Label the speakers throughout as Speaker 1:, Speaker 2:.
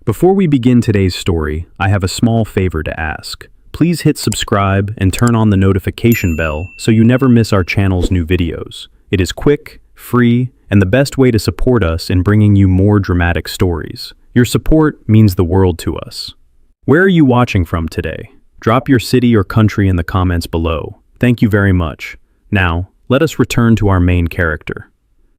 Speaker 1: Before we begin today's story, I have a small favor to ask. Please hit subscribe and turn on the notification bell so you never miss our channel's new videos. It is quick, free, and the best way to support us in bringing you more dramatic stories. Your support means the world to us. Where are you watching from today? Drop your city or country in the comments below. Thank you very much. Now, let us return to our main character.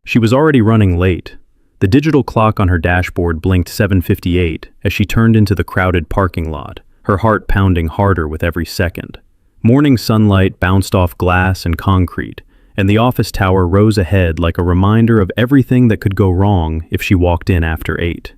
Speaker 1: She was already running late. The digital clock on her dashboard blinked 7:58 as she turned into the crowded parking lot, her heart pounding harder with every second. Morning sunlight bounced off glass and concrete, and the office tower rose ahead like a reminder of everything that could go wrong if she walked in after 8.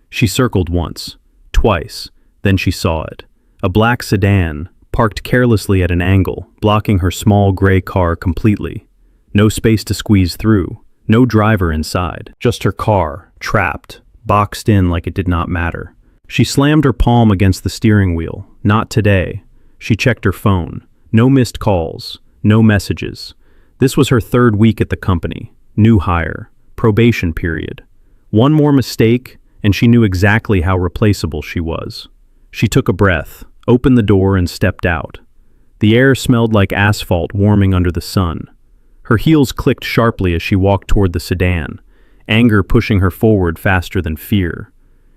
Speaker 1: She circled once, twice, then she saw it. A black sedan, parked carelessly at an angle, blocking her small gray car completely. No space to squeeze through, no driver inside, just her car, trapped, boxed in like it did not matter. She slammed her palm against the steering wheel. Not today. She checked her phone. No missed calls, no messages. This was her 3rd week at the company. New hire, probation period. One more mistake, and she knew exactly how replaceable she was. She took a breath, opened the door, and stepped out. The air smelled like asphalt warming under the sun. Her heels clicked sharply as she walked toward the sedan, anger pushing her forward faster than fear.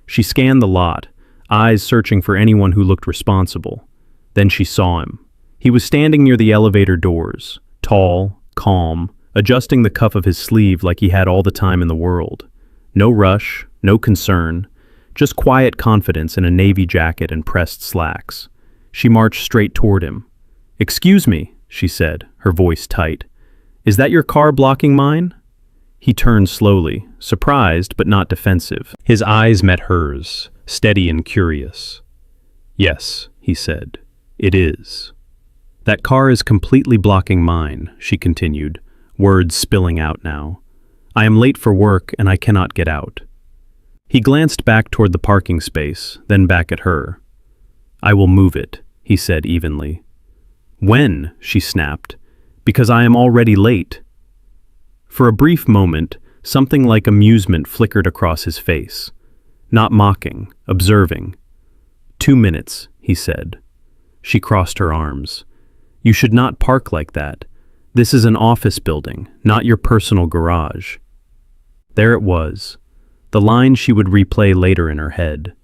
Speaker 1: She scanned the lot, eyes searching for anyone who looked responsible. Then she saw him. He was standing near the elevator doors, tall, calm, adjusting the cuff of his sleeve like he had all the time in the world. No rush, no concern, just quiet confidence in a navy jacket and pressed slacks. She marched straight toward him. "Excuse me," she said, her voice tight. "Is that your car blocking mine?" He turned slowly, surprised but not defensive. His eyes met hers, steady and curious. "Yes," he said, "it is." "That car is completely blocking mine," she continued, words spilling out now. "I am late for work and I cannot get out." He glanced back toward the parking space, then back at her. "I will move it," he said evenly. "When?" she snapped. "Because I am already late." For a brief moment, something like amusement flickered across his face. Not mocking, observing. "2 minutes," he said. She crossed her arms. "You should not park like that. This is an office building, not your personal garage." There it was, the line she would replay later in her head.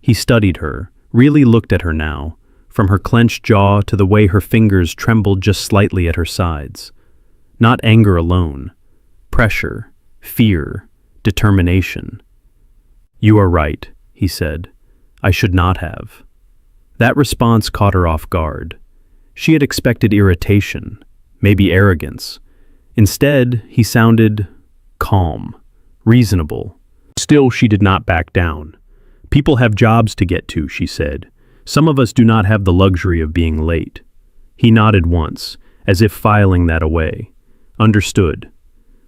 Speaker 1: He studied her, really looked at her now, from her clenched jaw to the way her fingers trembled just slightly at her sides. Not anger alone. Pressure, fear, determination. "You are right," he said. "I should not have." That response caught her off guard. She had expected irritation, maybe arrogance. Instead, he sounded calm, reasonable. Still, she did not back down. "People have jobs to get to," she said. "Some of us do not have the luxury of being late." He nodded once, as if filing that away. Understood.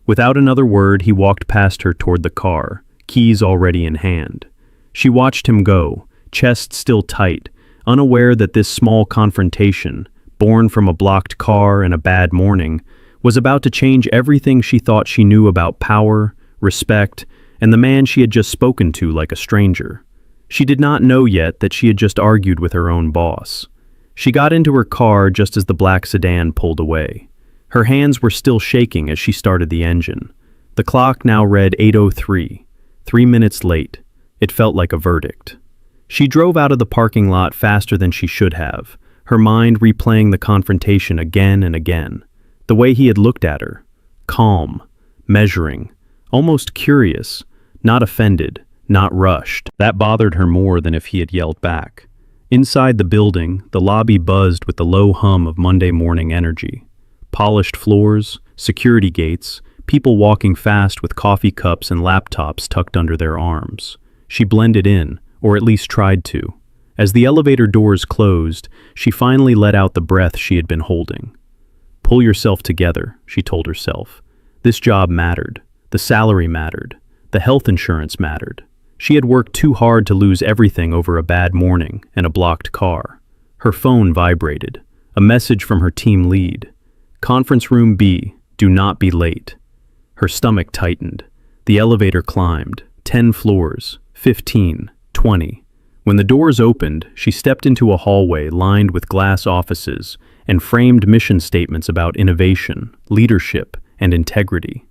Speaker 1: Without another word, he walked past her toward the car, keys already in hand. She watched him go, chest still tight, unaware that this small confrontation, born from a blocked car and a bad morning, was about to change everything she thought she knew about power, respect, and the man she had just spoken to like a stranger. She did not know yet that she had just argued with her own boss. She got into her car just as the black sedan pulled away. Her hands were still shaking as she started the engine. The clock now read 8:03, 3 minutes late. It felt like a verdict. She drove out of the parking lot faster than she should have, her mind replaying the confrontation again and again. The way he had looked at her, calm, measuring, almost curious, not offended, not rushed. That bothered her more than if he had yelled back. Inside the building, the lobby buzzed with the low hum of Monday morning energy. Polished floors, security gates, people walking fast with coffee cups and laptops tucked under their arms. She blended in, or at least tried to. As the elevator doors closed, she finally let out the breath she had been holding. "Pull yourself together," she told herself. This job mattered. The salary mattered. The health insurance mattered. She had worked too hard to lose everything over a bad morning and a blocked car. Her phone vibrated. A message from her team lead. "Conference room B, do not be late." Her stomach tightened. The elevator climbed. 10 floors, 15, 20. When the doors opened, she stepped into a hallway lined with glass offices and framed mission statements about innovation, leadership, and integrity.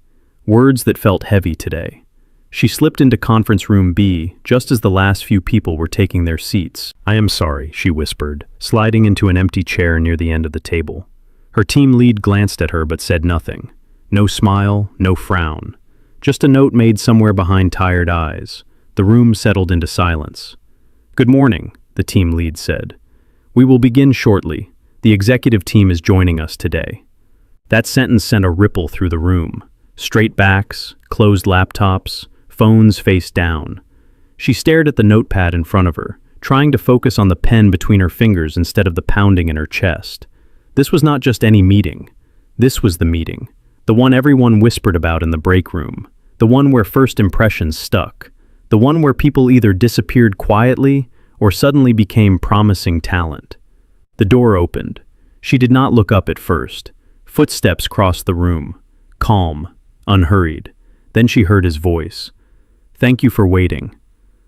Speaker 1: Words that felt heavy today. She slipped into conference room B just as the last few people were taking their seats. "I am sorry," she whispered, sliding into an empty chair near the end of the table. Her team lead glanced at her but said nothing. No smile, no frown. Just a note made somewhere behind tired eyes. The room settled into silence. "Good morning," the team lead said. "We will begin shortly. The executive team is joining us today." That sentence sent a ripple through the room. Straight backs, closed laptops, phones face down. She stared at the notepad in front of her, trying to focus on the pen between her fingers instead of the pounding in her chest. This was not just any meeting. This was the meeting. The one everyone whispered about in the break room. The one where first impressions stuck. The one where people either disappeared quietly or suddenly became promising talent. The door opened. She did not look up at first. Footsteps crossed the room. Calm, unhurried. Then she heard his voice. "Thank you for waiting."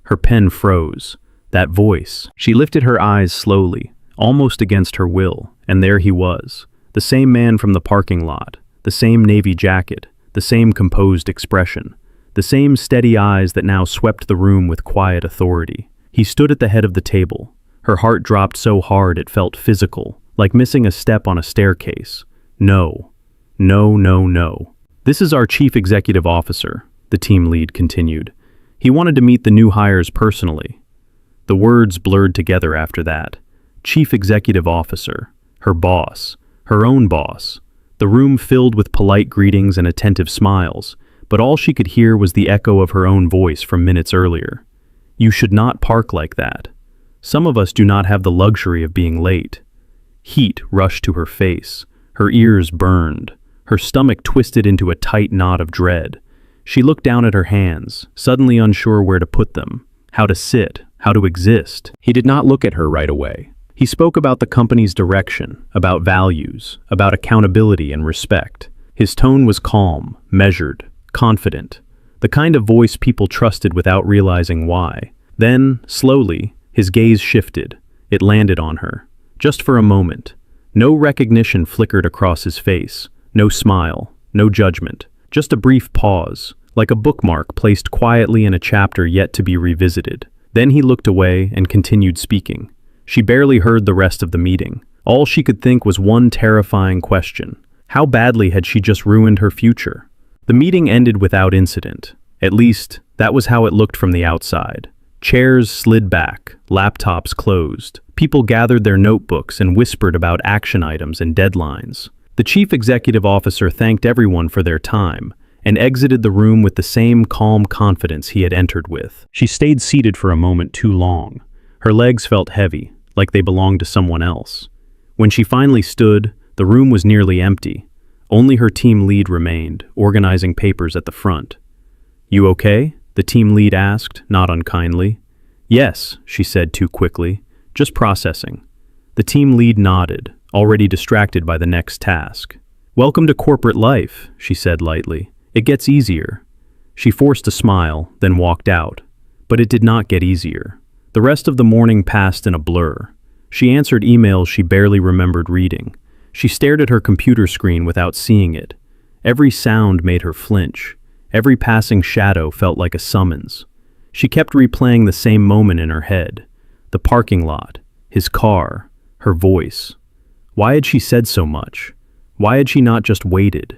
Speaker 1: Her pen froze. That voice. She lifted her eyes slowly, almost against her will, and there he was. The same man from the parking lot. The same navy jacket. The same composed expression. The same steady eyes that now swept the room with quiet authority. He stood at the head of the table. Her heart dropped so hard it felt physical, like missing a step on a staircase. "No. No, no, no. This is our chief executive officer," the team lead continued. "He wanted to meet the new hires personally." The words blurred together after that. Chief executive officer. Her boss. Her own boss. The room filled with polite greetings and attentive smiles, but all she could hear was the echo of her own voice from minutes earlier. "You should not park like that. Some of us do not have the luxury of being late." Heat rushed to her face. Her ears burned. Her stomach twisted into a tight knot of dread. She looked down at her hands, suddenly unsure where to put them, how to sit, how to exist. He did not look at her right away. He spoke about the company's direction, about values, about accountability and respect. His tone was calm, measured, confident, the kind of voice people trusted without realizing why. Then, slowly, his gaze shifted. It landed on her. Just for a moment. No recognition flickered across his face. No smile, no judgment. Just a brief pause, like a bookmark placed quietly in a chapter yet to be revisited. Then he looked away and continued speaking. She barely heard the rest of the meeting. All she could think was one terrifying question. How badly had she just ruined her future? The meeting ended without incident. At least, that was how it looked from the outside. Chairs slid back, laptops closed. People gathered their notebooks and whispered about action items and deadlines. The chief executive officer thanked everyone for their time and exited the room with the same calm confidence he had entered with. She stayed seated for a moment too long. Her legs felt heavy, like they belonged to someone else. When she finally stood, the room was nearly empty. Only her team lead remained, organizing papers at the front. "You okay?" the team lead asked, not unkindly. "Yes," she said too quickly. "Just processing." The team lead nodded, already distracted by the next task. "Welcome to corporate life," she said lightly. "It gets easier." She forced a smile, then walked out. But it did not get easier. The rest of the morning passed in a blur. She answered emails she barely remembered reading. She stared at her computer screen without seeing it. Every sound made her flinch. Every passing shadow felt like a summons. She kept replaying the same moment in her head. The parking lot, his car, her voice. Why had she said so much? Why had she not just waited?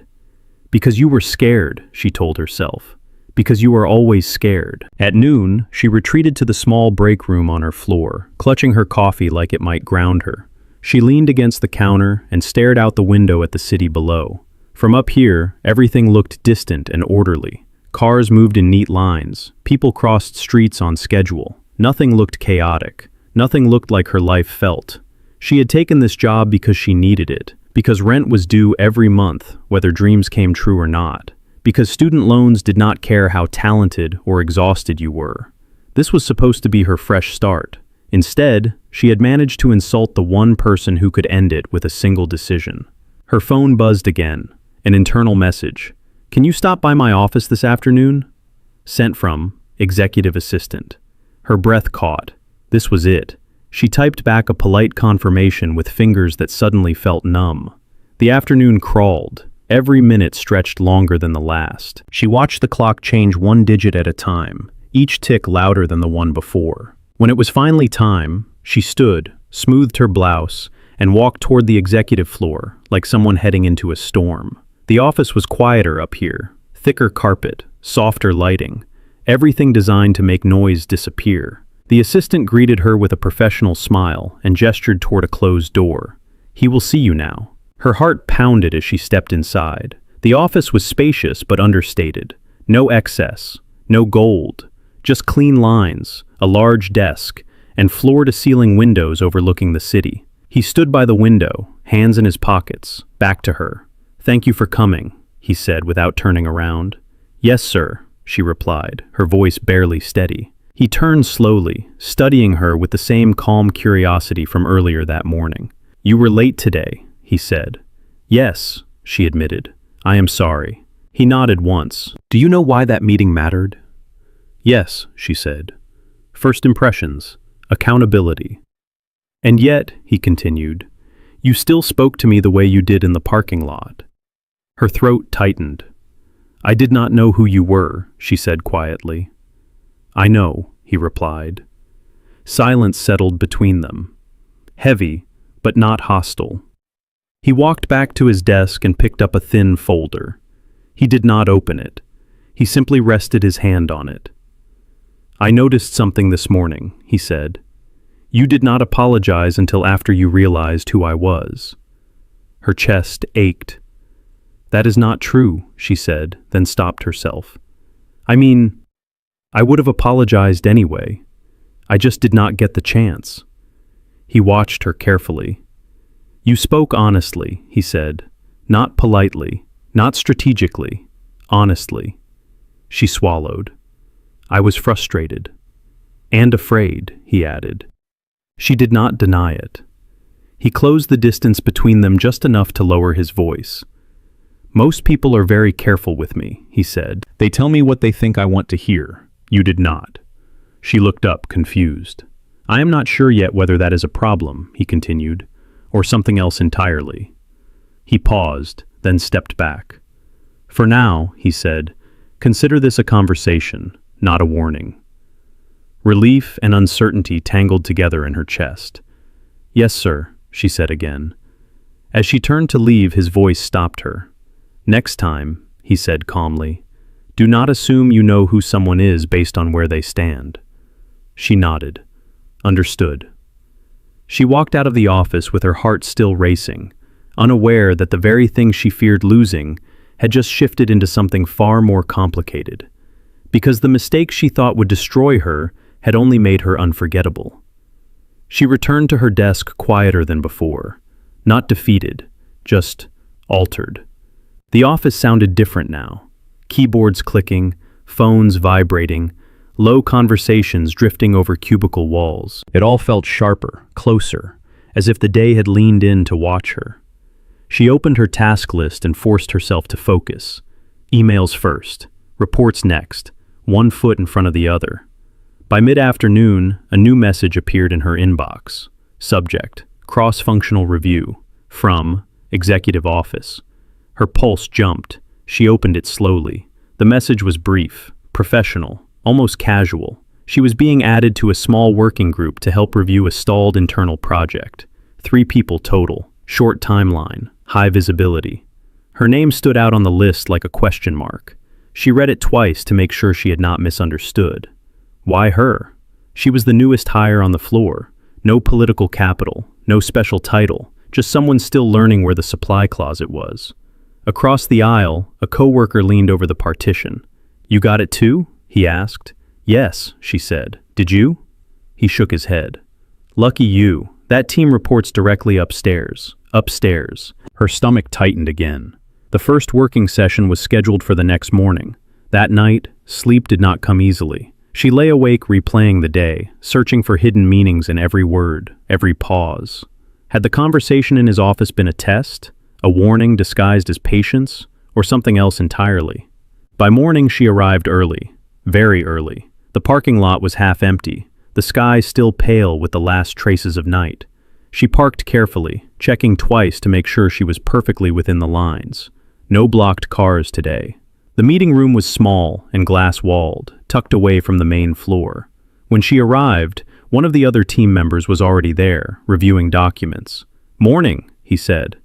Speaker 1: "Because you were scared," she told herself. "Because you are always scared." At noon, she retreated to the small break room on her floor, clutching her coffee like it might ground her. She leaned against the counter and stared out the window at the city below. From up here, everything looked distant and orderly. Cars moved in neat lines. People crossed streets on schedule. Nothing looked chaotic. Nothing looked like her life felt. She had taken this job because she needed it, because rent was due every month, whether dreams came true or not, because student loans did not care how talented or exhausted you were. This was supposed to be her fresh start. Instead, she had managed to insult the one person who could end it with a single decision. Her phone buzzed again. An internal message. "Can you stop by my office this afternoon?" Sent from Executive Assistant. Her breath caught. This was it. She typed back a polite confirmation with fingers that suddenly felt numb. The afternoon crawled. Every minute stretched longer than the last. She watched the clock change one digit at a time, each tick louder than the one before. When it was finally time, she stood, smoothed her blouse, and walked toward the executive floor, like someone heading into a storm. The office was quieter up here, thicker carpet, softer lighting, everything designed to make noise disappear. The assistant greeted her with a professional smile and gestured toward a closed door. "He will see you now." Her heart pounded as she stepped inside. The office was spacious but understated. No excess, no gold, just clean lines, a large desk, and floor-to-ceiling windows overlooking the city. He stood by the window, hands in his pockets, back to her. "Thank you for coming," he said without turning around. "Yes, sir," she replied, her voice barely steady. He turned slowly, studying her with the same calm curiosity from earlier that morning. "You were late today," he said. "Yes," she admitted. "I am sorry." He nodded once. "Do you know why that meeting mattered?" "Yes," she said. "First impressions, accountability." "And yet," he continued, "you still spoke to me the way you did in the parking lot." Her throat tightened. "I did not know who you were," she said quietly. "I know," he replied. Silence settled between them. Heavy, but not hostile. He walked back to his desk and picked up a thin folder. He did not open it. He simply rested his hand on it. "I noticed something this morning," he said. "You did not apologize until after you realized who I was." Her chest ached. "That is not true," she said, then stopped herself. "I mean, I would have apologized anyway. I just did not get the chance." He watched her carefully. "You spoke honestly," he said, "not politely, not strategically, honestly." She swallowed. "I was frustrated. And afraid," he added. She did not deny it. He closed the distance between them just enough to lower his voice. "Most people are very careful with me," he said. "They tell me what they think I want to hear. You did not." She looked up, confused. "I am not sure yet whether that is a problem," he continued, "or something else entirely." He paused, then stepped back. "For now," he said, "consider this a conversation, not a warning." Relief and uncertainty tangled together in her chest. "Yes, sir," she said again. As she turned to leave, his voice stopped her. "Next time," he said calmly, "do not assume you know who someone is based on where they stand." She nodded. Understood. She walked out of the office with her heart still racing, unaware that the very thing she feared losing had just shifted into something far more complicated, because the mistake she thought would destroy her had only made her unforgettable. She returned to her desk quieter than before, not defeated, just altered. The office sounded different now. Keyboards clicking, phones vibrating, low conversations drifting over cubicle walls. It all felt sharper, closer, as if the day had leaned in to watch her. She opened her task list and forced herself to focus. Emails first, reports next, one foot in front of the other. By mid-afternoon, a new message appeared in her inbox. Subject, cross-functional review, from Executive Office. Her pulse jumped. She opened it slowly. The message was brief, professional, almost casual. She was being added to a small working group to help review a stalled internal project. 3 people total, short timeline, high visibility. Her name stood out on the list like a question mark. She read it twice to make sure she had not misunderstood. Why her? She was the newest hire on the floor. No political capital, no special title, just someone still learning where the supply closet was. Across the aisle, a coworker leaned over the partition. "You got it too?" he asked. "Yes," she said. "Did you?" He shook his head. "Lucky you. That team reports directly upstairs." Upstairs. Her stomach tightened again. The first working session was scheduled for the next morning. That night, sleep did not come easily. She lay awake replaying the day, searching for hidden meanings in every word, every pause. Had the conversation in his office been a test? A warning disguised as patience, or something else entirely? By morning she arrived early, very early. The parking lot was half empty. the sky still pale with the last traces of night. She parked carefully, checking twice to make sure she was perfectly within the lines. No blocked cars today. The meeting room was small and glass-walled, tucked away from the main floor. When she arrived, one of the other team members was already there, reviewing documents. "Morning," he said.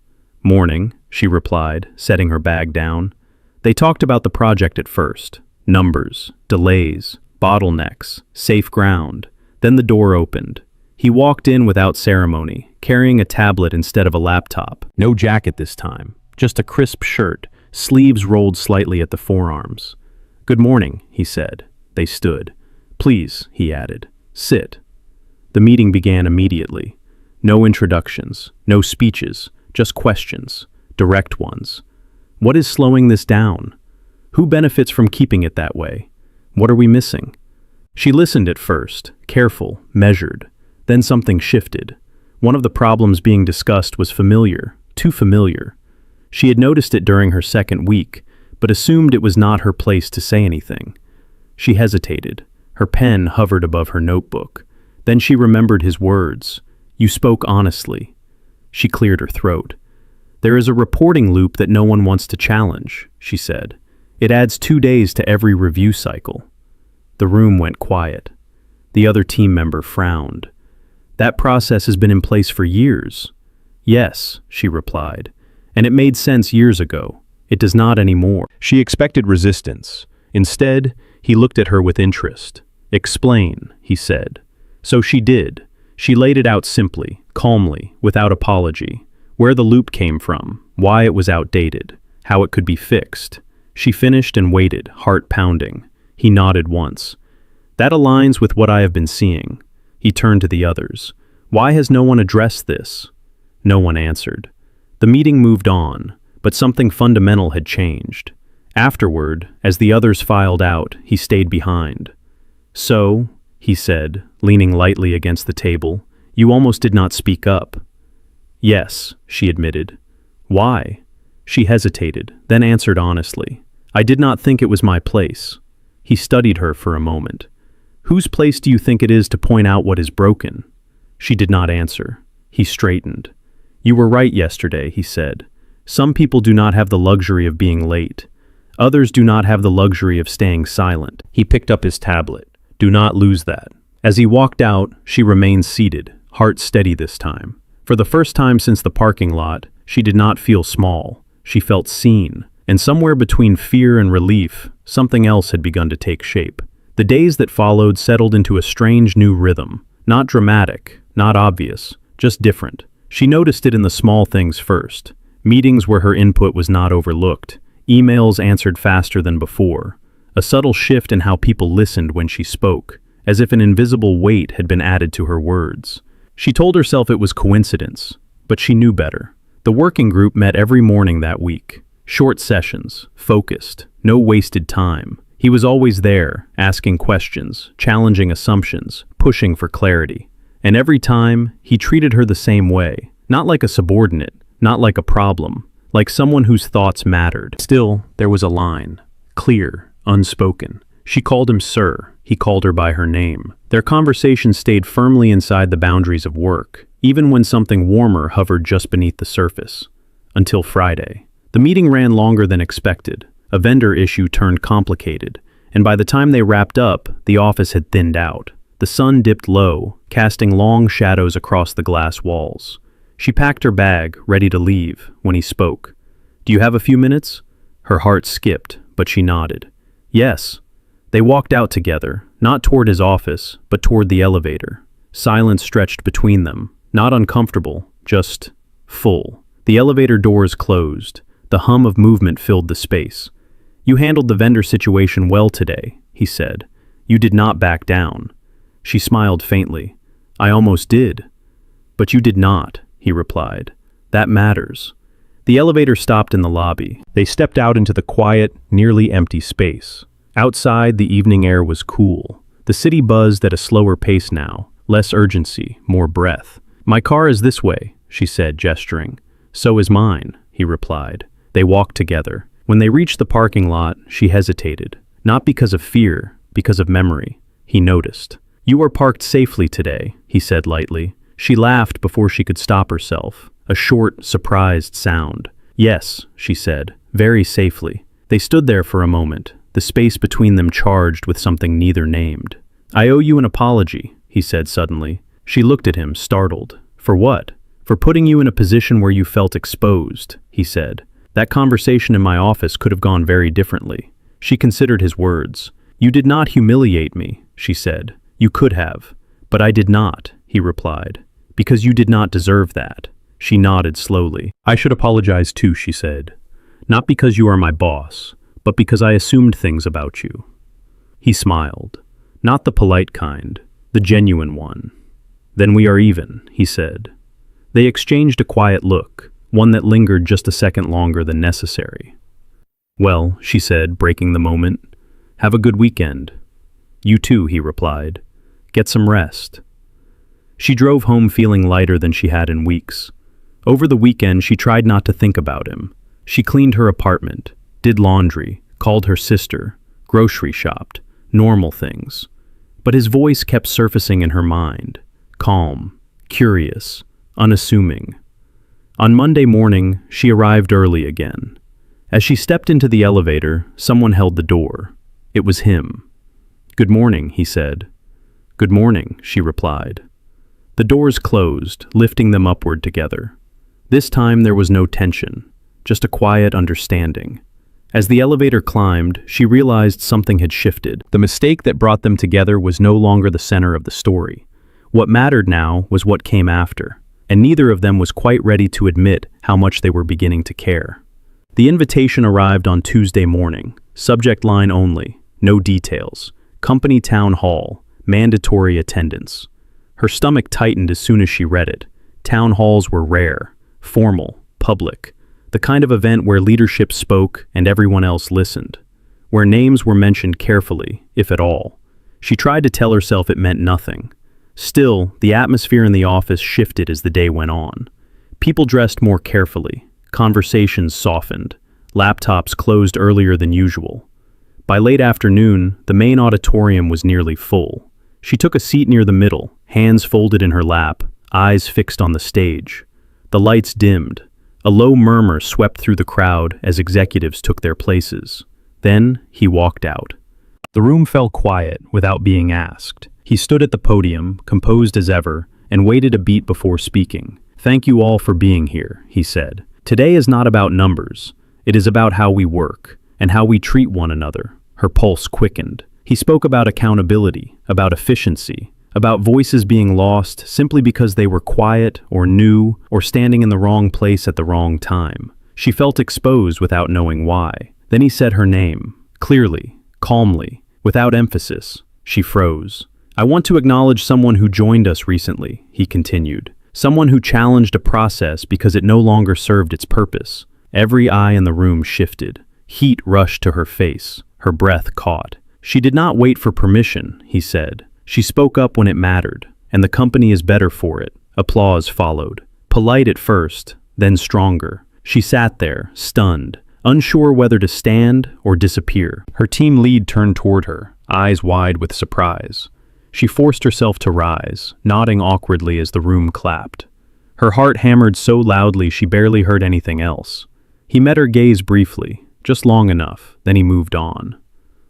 Speaker 1: "Morning," she replied, setting her bag down. They talked about the project at first. Numbers, delays, bottlenecks, safe ground. Then the door opened. He walked in without ceremony, carrying a tablet instead of a laptop. No jacket this time, just a crisp shirt, sleeves rolled slightly at the forearms. "Good morning," he said. They stood. "Please," he added, "sit." The meeting began immediately. No introductions, no speeches, just questions, direct ones. What is slowing this down? Who benefits from keeping it that way? What are we missing? She listened at first, careful, measured. Then something shifted. One of the problems being discussed was familiar, too familiar. She had noticed it during her second week, but assumed it was not her place to say anything. She hesitated. Her pen hovered above her notebook. Then she remembered his words. "You spoke honestly." She cleared her throat. "There is a reporting loop that no one wants to challenge," she said. "It adds 2 days to every review cycle." The room went quiet. The other team member frowned. "That process has been in place for years." "Yes," she replied. "And it made sense years ago. It does not anymore." She expected resistance. Instead, he looked at her with interest. "Explain," he said. So she did. She laid it out simply, calmly, without apology. Where the loop came from, why it was outdated, how it could be fixed. She finished and waited, heart pounding. He nodded once. "That aligns with what I have been seeing." He turned to the others. "Why has no one addressed this?" No one answered. The meeting moved on, but something fundamental had changed. Afterward, as the others filed out, he stayed behind. "So," he said, leaning lightly against the table, "you almost did not speak up." "Yes," she admitted. "Why?" She hesitated, then answered honestly. "I did not think it was my place." He studied her for a moment. "Whose place do you think it is to point out what is broken?" She did not answer. He straightened. "You were right yesterday," he said. "Some people do not have the luxury of being late. Others do not have the luxury of staying silent." He picked up his tablet. "Do not lose that." As he walked out, she remained seated, heart steady this time. For the first time since the parking lot, she did not feel small. She felt seen. And somewhere between fear and relief, something else had begun to take shape. The days that followed settled into a strange new rhythm. Not dramatic, not obvious, just different. She noticed it in the small things first. Meetings where her input was not overlooked. Emails answered faster than before. A subtle shift in how people listened when she spoke, as if an invisible weight had been added to her words. She told herself it was coincidence, but she knew better. The working group met every morning that week. Short sessions, focused, no wasted time. He was always there, asking questions, challenging assumptions, pushing for clarity. And every time, he treated her the same way, not like a subordinate, not like a problem, like someone whose thoughts mattered. Still, there was a line, clear, unspoken. She called him sir, he called her by her name. Their conversation stayed firmly inside the boundaries of work, even when something warmer hovered just beneath the surface. Until Friday. The meeting ran longer than expected. A vendor issue turned complicated, and by the time they wrapped up, the office had thinned out. The sun dipped low, casting long shadows across the glass walls. She packed her bag, ready to leave, when he spoke. "Do you have a few minutes?" Her heart skipped, but she nodded. "Yes." They walked out together, not toward his office, but toward the elevator. Silence stretched between them, not uncomfortable, just full. The elevator doors closed. The hum of movement filled the space. "You handled the vendor situation well today," he said. "You did not back down." She smiled faintly. "I almost did." "But you did not," he replied. "That matters." The elevator stopped in the lobby. They stepped out into the quiet, nearly empty space. Outside, the evening air was cool. The city buzzed at a slower pace now, less urgency, more breath. "My car is this way," she said, gesturing. "So is mine," he replied. They walked together. When they reached the parking lot, she hesitated. Not because of fear, because of memory. He noticed. "You are parked safely today," he said lightly. She laughed before she could stop herself, a short, surprised sound. "Yes," she said, "very safely." They stood there for a moment, the space between them charged with something neither named. "I owe you an apology," he said suddenly. She looked at him, startled. "For what?" "For putting you in a position where you felt exposed," he said. "That conversation in my office could have gone very differently." She considered his words. "You did not humiliate me," she said. "You could have." "But I did not," he replied. "Because you did not deserve that." She nodded slowly. "I should apologize too," she said. "Not because you are my boss, but because I assumed things about you." He smiled. Not the polite kind, the genuine one. "Then we are even," he said. They exchanged a quiet look, one that lingered just a second longer than necessary. "Well," she said, breaking the moment, "have a good weekend." "You too," he replied. "Get some rest." She drove home feeling lighter than she had in weeks. Over the weekend, she tried not to think about him. She cleaned her apartment, did laundry, called her sister, grocery shopped, normal things. But his voice kept surfacing in her mind, calm, curious, unassuming. On Monday morning, she arrived early again. As she stepped into the elevator, someone held the door. It was him. "Good morning," he said. "Good morning," she replied. The doors closed, lifting them upward together. This time there was no tension, just a quiet understanding. As the elevator climbed, she realized something had shifted. The mistake that brought them together was no longer the center of the story. What mattered now was what came after, and neither of them was quite ready to admit how much they were beginning to care. The invitation arrived on Tuesday morning, subject line only, no details, company town hall, mandatory attendance. Her stomach tightened as soon as she read it. Town halls were rare, formal, public, the kind of event where leadership spoke and everyone else listened, where names were mentioned carefully, if at all. She tried to tell herself it meant nothing. Still, the atmosphere in the office shifted as the day went on. People dressed more carefully, conversations softened, laptops closed earlier than usual. By late afternoon, the main auditorium was nearly full. She took a seat near the middle, hands folded in her lap, eyes fixed on the stage. The lights dimmed. A low murmur swept through the crowd as executives took their places. Then he walked out. The room fell quiet without being asked. He stood at the podium, composed as ever, and waited a beat before speaking. "Thank you all for being here," he said. "Today is not about numbers. It is about how we work and how we treat one another." Her pulse quickened. He spoke about accountability, about efficiency, about voices being lost simply because they were quiet or new or standing in the wrong place at the wrong time. She felt exposed without knowing why. Then he said her name, clearly, calmly, without emphasis. She froze. "I want to acknowledge someone who joined us recently," he continued. "Someone who challenged a process because it no longer served its purpose." Every eye in the room shifted. Heat rushed to her face. Her breath caught. "She did not wait for permission," he said. "She spoke up when it mattered, and the company is better for it." Applause followed. Polite at first, then stronger. She sat there, stunned, unsure whether to stand or disappear. Her team lead turned toward her, eyes wide with surprise. She forced herself to rise, nodding awkwardly as the room clapped. Her heart hammered so loudly she barely heard anything else. He met her gaze briefly, just long enough, then he moved on.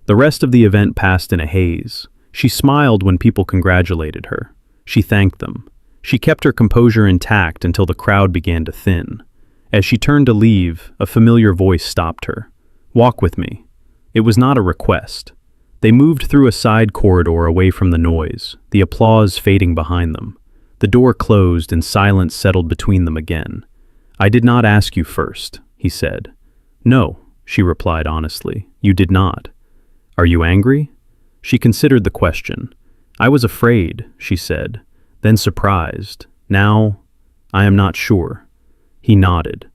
Speaker 1: The rest of the event passed in a haze. She smiled when people congratulated her. She thanked them. She kept her composure intact until the crowd began to thin. As she turned to leave, a familiar voice stopped her. "Walk with me." It was not a request. They moved through a side corridor away from the noise, the applause fading behind them. The door closed and silence settled between them again. "I did not ask you first," he said. "No," she replied honestly. "You did not." "Are you angry?" She considered the question. "I was afraid," she said, then surprised. "Now, I am not sure." He nodded.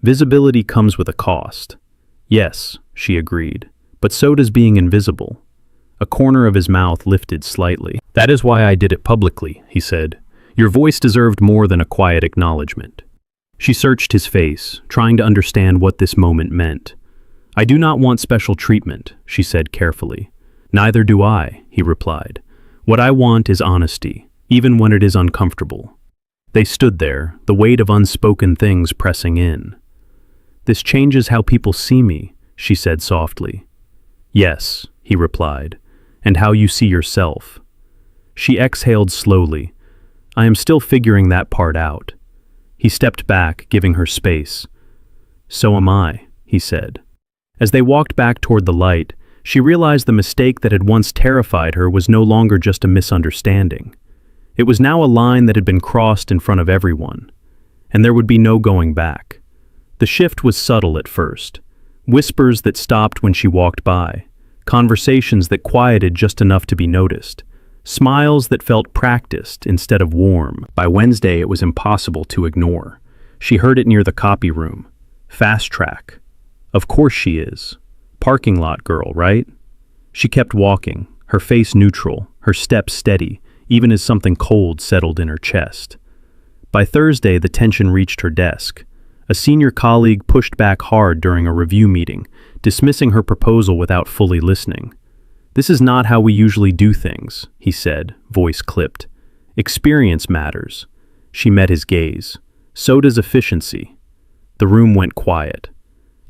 Speaker 1: "Visibility comes with a cost." "Yes," she agreed, "but so does being invisible." A corner of his mouth lifted slightly. "That is why I did it publicly," he said. "Your voice deserved more than a quiet acknowledgement." She searched his face, trying to understand what this moment meant. "I do not want special treatment," she said carefully. "Neither do I," he replied. What I want is honesty, even when it is uncomfortable. They stood there, the weight of unspoken things pressing in. This changes how people see me, she said softly. Yes, he replied, and how you see yourself. She exhaled slowly. I am still figuring that part out. He stepped back, giving her space. So am I, he said. As they walked back toward the light, she realized the mistake that had once terrified her was no longer just a misunderstanding. It was now a line that had been crossed in front of everyone, and there would be no going back. The shift was subtle at first. Whispers that stopped when she walked by, conversations that quieted just enough to be noticed, smiles that felt practiced instead of warm. By Wednesday, it was impossible to ignore. She heard it near the copy room. Fast track. Of course she is. Parking lot girl, right? She kept walking, her face neutral, her steps steady, even as something cold settled in her chest. By Thursday, the tension reached her desk. A senior colleague pushed back hard during a review meeting, dismissing her proposal without fully listening. This is not how we usually do things, he said, voice clipped. Experience matters. She met his gaze. So does efficiency. The room went quiet.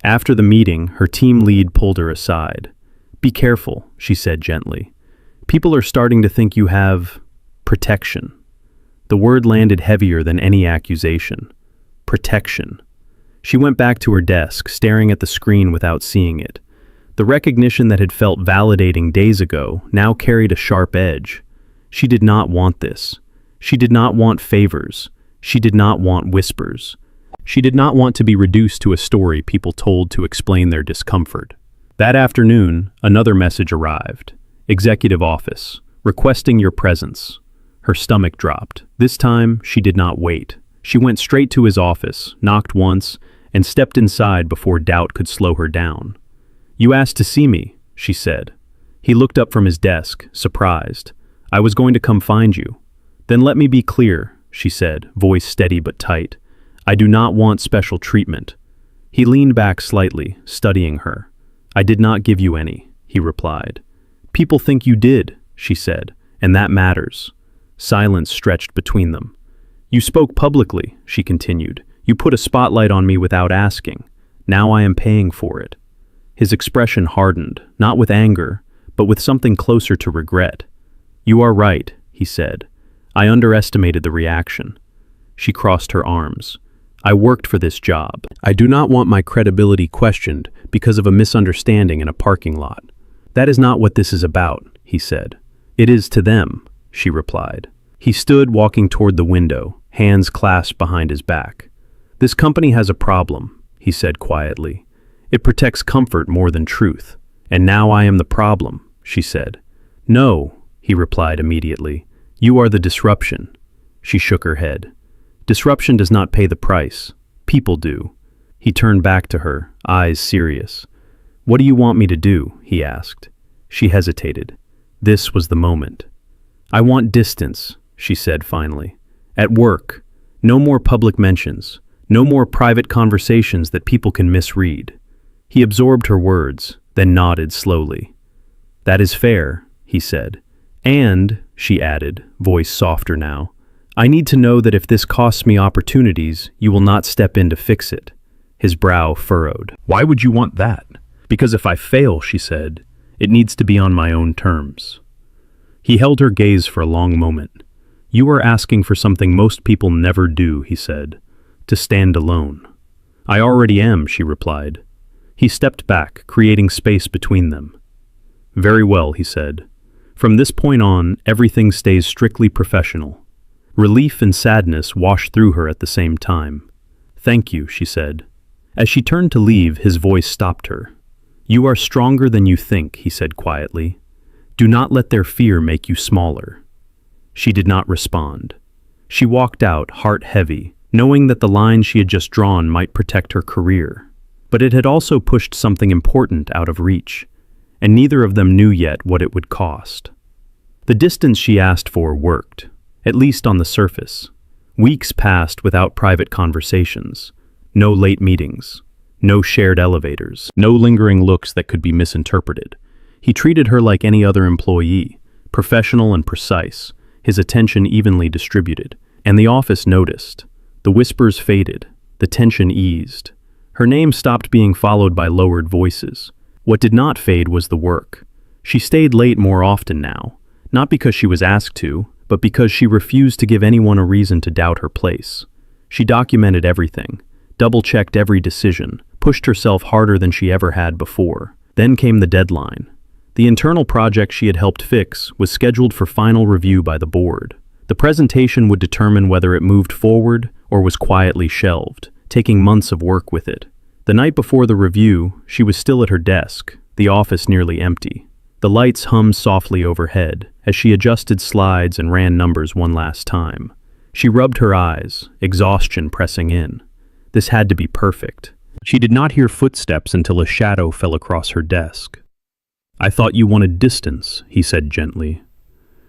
Speaker 1: After the meeting, her team lead pulled her aside. Be careful, she said gently. People are starting to think you have protection. The word landed heavier than any accusation. Protection. She went back to her desk, staring at the screen without seeing it. The recognition that had felt validating days ago now carried a sharp edge. She did not want this. She did not want favors. She did not want whispers. She did not want to be reduced to a story people told to explain their discomfort. That afternoon, another message arrived. Executive office, requesting your presence. Her stomach dropped. This time, she did not wait. She went straight to his office, knocked once, and stepped inside before doubt could slow her down. You asked to see me, she said. He looked up from his desk, surprised. I was going to come find you. Then let me be clear, she said, voice steady but tight. I do not want special treatment. He leaned back slightly, studying her. I did not give you any, he replied. People think you did, she said, and that matters. Silence stretched between them. You spoke publicly, she continued. You put a spotlight on me without asking. Now I am paying for it. His expression hardened, not with anger, but with something closer to regret. You are right, he said. I underestimated the reaction. She crossed her arms. I worked for this job. I do not want my credibility questioned because of a misunderstanding in a parking lot. That is not what this is about, he said. It is to them, she replied. He stood walking toward the window, hands clasped behind his back. This company has a problem, he said quietly. It protects comfort more than truth. And now I am the problem, she said. No, he replied immediately. You are the disruption. She shook her head. Disruption does not pay the price. People do. He turned back to her, eyes serious. What do you want me to do? He asked. She hesitated. This was the moment. I want distance, she said finally. At work. No more public mentions. No more private conversations that people can misread. He absorbed her words, then nodded slowly. That is fair, he said. And, she added, voice softer now, I need to know that if this costs me opportunities, you will not step in to fix it. His brow furrowed. Why would you want that? Because if I fail, she said, it needs to be on my own terms. He held her gaze for a long moment. You are asking for something most people never do, he said. To stand alone. I already am, she replied. He stepped back, creating space between them. Very well, he said. From this point on, everything stays strictly professional. Relief and sadness washed through her at the same time. Thank you, she said. As she turned to leave, his voice stopped her. You are stronger than you think, he said quietly. Do not let their fear make you smaller. She did not respond. She walked out, heart heavy, knowing that the line she had just drawn might protect her career. But it had also pushed something important out of reach, and neither of them knew yet what it would cost. The distance she asked for worked, at least on the surface. Weeks passed without private conversations, no late meetings, no shared elevators, no lingering looks that could be misinterpreted. He treated her like any other employee, professional and precise, his attention evenly distributed. And the office noticed. The whispers faded, the tension eased. Her name stopped being followed by lowered voices. What did not fade was the work. She stayed late more often now, not because she was asked to, but because she refused to give anyone a reason to doubt her place. She documented everything, double-checked every decision, pushed herself harder than she ever had before. Then came the deadline. The internal project she had helped fix was scheduled for final review by the board. The presentation would determine whether it moved forward or was quietly shelved, taking months of work with it. The night before the review, she was still at her desk, the office nearly empty. The lights hummed softly overhead as she adjusted slides and ran numbers one last time. She rubbed her eyes, exhaustion pressing in. This had to be perfect. She did not hear footsteps until a shadow fell across her desk. "I thought you wanted distance," he said gently.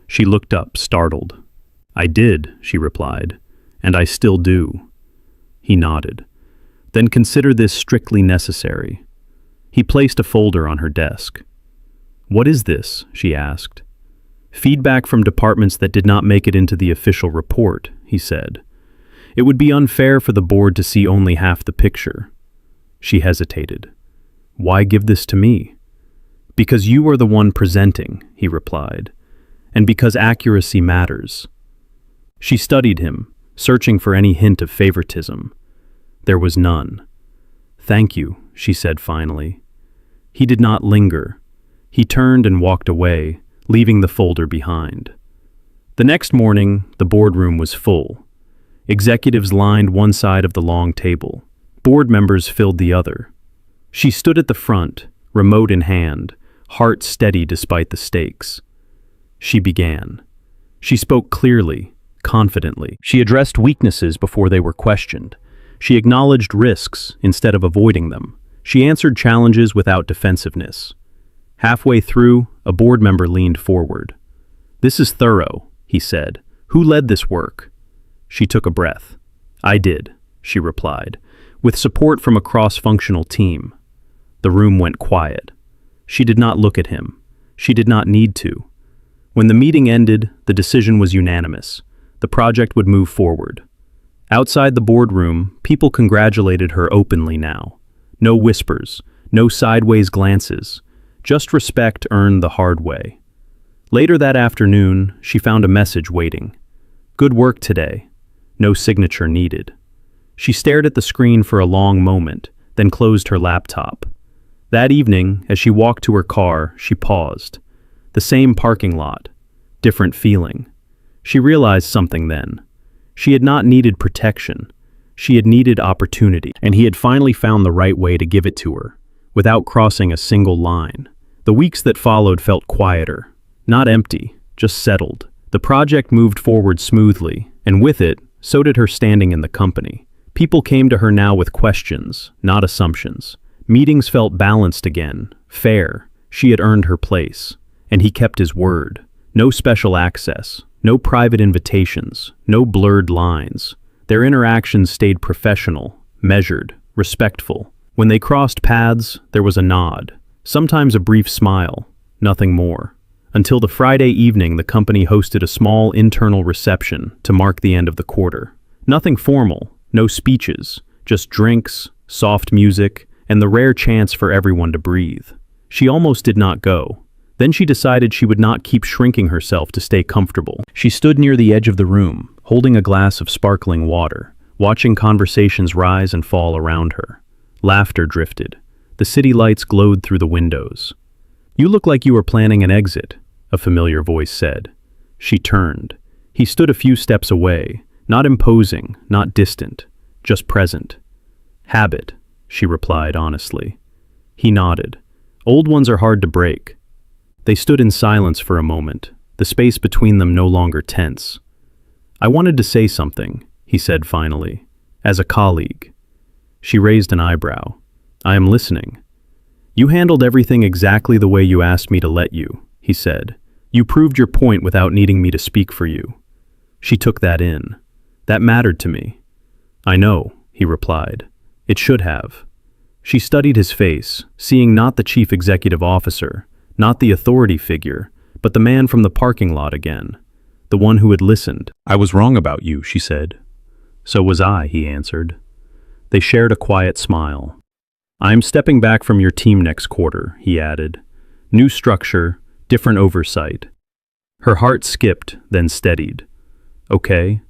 Speaker 1: She looked up, startled. "I did," she replied, "and I still do." He nodded. "Then consider this strictly necessary." He placed a folder on her desk. "What is this?" she asked. "Feedback from departments that did not make it into the official report," he said. "It would be unfair for the board to see only half the picture." She hesitated. "Why give this to me?" "Because you are the one presenting," he replied, "and because accuracy matters." She studied him, searching for any hint of favoritism. There was none. "Thank you," she said finally. He did not linger. He turned and walked away, leaving the folder behind. The next morning, the boardroom was full. Executives lined one side of the long table. Board members filled the other. She stood at the front, remote in hand, heart steady despite the stakes. She began. She spoke clearly, confidently. She addressed weaknesses before they were questioned. She acknowledged risks instead of avoiding them. She answered challenges without defensiveness. Halfway through, a board member leaned forward. "This is thorough," he said. "Who led this work?" She took a breath. "I did," she replied, with support from a cross-functional team. The room went quiet. She did not look at him. She did not need to. When the meeting ended, the decision was unanimous. The project would move forward. Outside the boardroom, people congratulated her openly now. No whispers, no sideways glances, just respect earned the hard way. Later that afternoon, she found a message waiting. "Good work today." No signature needed. She stared at the screen for a long moment, then closed her laptop. That evening, as she walked to her car, she paused. The same parking lot, different feeling. She realized something then. She had not needed protection. She had needed opportunity, and he had finally found the right way to give it to her, without crossing a single line. The weeks that followed felt quieter, not empty, just settled. The project moved forward smoothly, and with it, so did her standing in the company. People came to her now with questions, not assumptions. Meetings felt balanced again, fair. She had earned her place, and he kept his word. No special access, no private invitations, no blurred lines. Their interactions stayed professional, measured, respectful. When they crossed paths, there was a nod, sometimes a brief smile, nothing more. Until the Friday evening, the company hosted a small internal reception to mark the end of the quarter. Nothing formal, no speeches, just drinks, soft music, and the rare chance for everyone to breathe. She almost did not go. Then she decided she would not keep shrinking herself to stay comfortable. She stood near the edge of the room, holding a glass of sparkling water, watching conversations rise and fall around her. Laughter drifted. The city lights glowed through the windows. "You look like you were planning an exit," a familiar voice said. She turned. He stood a few steps away, not imposing, not distant, just present. "Habit," she replied honestly. He nodded. "Old ones are hard to break." They stood in silence for a moment, the space between them no longer tense. "I wanted to say something," he said finally, "as a colleague." She raised an eyebrow. "I am listening." "You handled everything exactly the way you asked me to let you," he said. "You proved your point without needing me to speak for you." She took that in. "That mattered to me." "I know," he replied. "It should have." She studied his face, seeing not the chief executive officer, not the authority figure, but the man from the parking lot again, the one who had listened.
Speaker 2: "I was wrong about you," she said.
Speaker 1: "So was I," he answered. They shared a quiet smile. "I'm stepping back from your team next quarter," he added. "New structure, different oversight." Her heart skipped, then steadied. "Okay.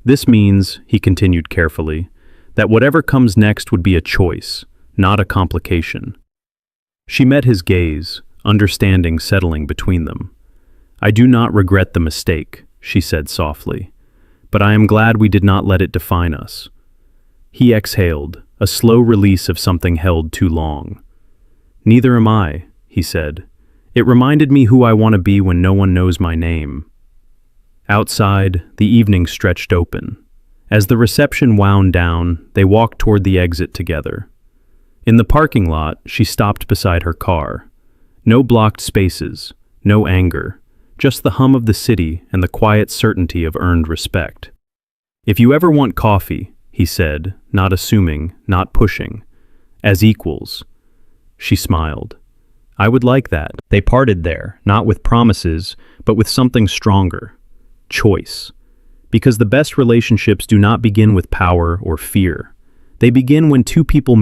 Speaker 1: This means," he continued carefully, "that whatever comes next would be a choice, not a complication." She met his gaze, understanding settling between them. "I do not regret the mistake," she said softly, "but I am glad we did not let it define us." He exhaled, a slow release of something held too long. "Neither am I," he said. "It reminded me who I want to be when no one knows my name." Outside, the evening stretched open. As the reception wound down, they walked toward the exit together. In the parking lot, she stopped beside her car. No blocked spaces, no anger, just the hum of the city and the quiet certainty of earned respect. "If you ever want coffee," he said, not assuming, not pushing, "as equals." She smiled. "I would like that." They parted there, not with promises, but with something stronger. Choice. Because the best relationships do not begin with power or fear. They begin when two people meet.